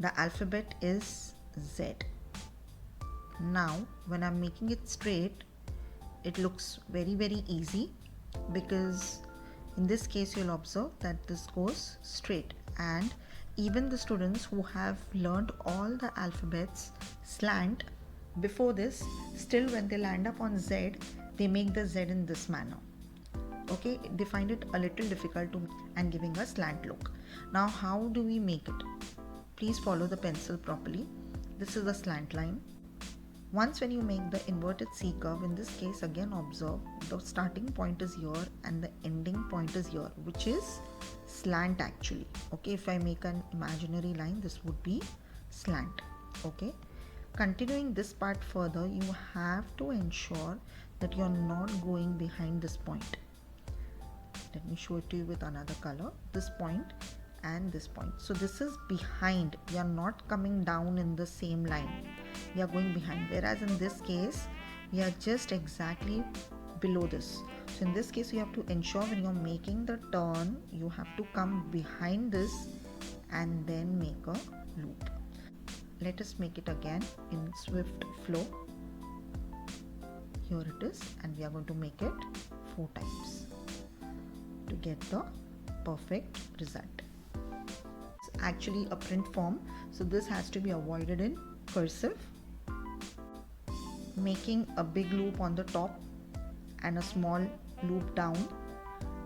the alphabet is Z. Now when I'm making it straight, it looks very easy, because in this case you'll observe that this goes straight, and even the students who have learned all the alphabets slant before this, still when they land up on Z, they make the Z in this manner. Okay, they find it a little difficult to and giving a slant look. Now how do we make it? Please follow the pencil properly. This is the slant line. Once when you make the inverted C curve, in this case again observe the starting point is here and the ending point is here, which is slant actually. Okay, if I make an imaginary line, this would be slant. Okay, continuing this part further, you have to ensure that you're not going behind this point. Let me show it to you with another color. This point and this point. So this is behind. We are not coming down in the same line. We are going behind. Whereas in this case, we are just exactly below this. So in this case, you have to ensure when you are making the turn, you have to come behind this and then make a loop. Let us make it again in swift flow. Here it is, and we are going to make it 4 times to get the perfect result. It's actually a print form, so this has to be avoided in cursive. Making a big loop on the top and a small loop down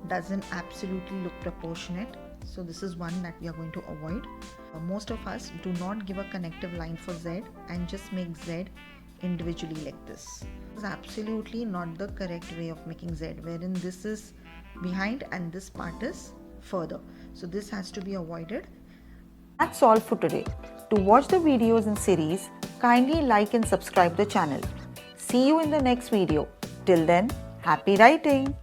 doesn't absolutely look proportionate, so this is one that we are going to avoid. Most of us do not give a connective line for Z and just make Z individually like this. This is absolutely not the correct way of making Z, wherein this is behind and this part is further. So this has to be avoided. That's all for today. To watch the videos in series, kindly like and subscribe the channel. See you in the next video. Till then, happy writing!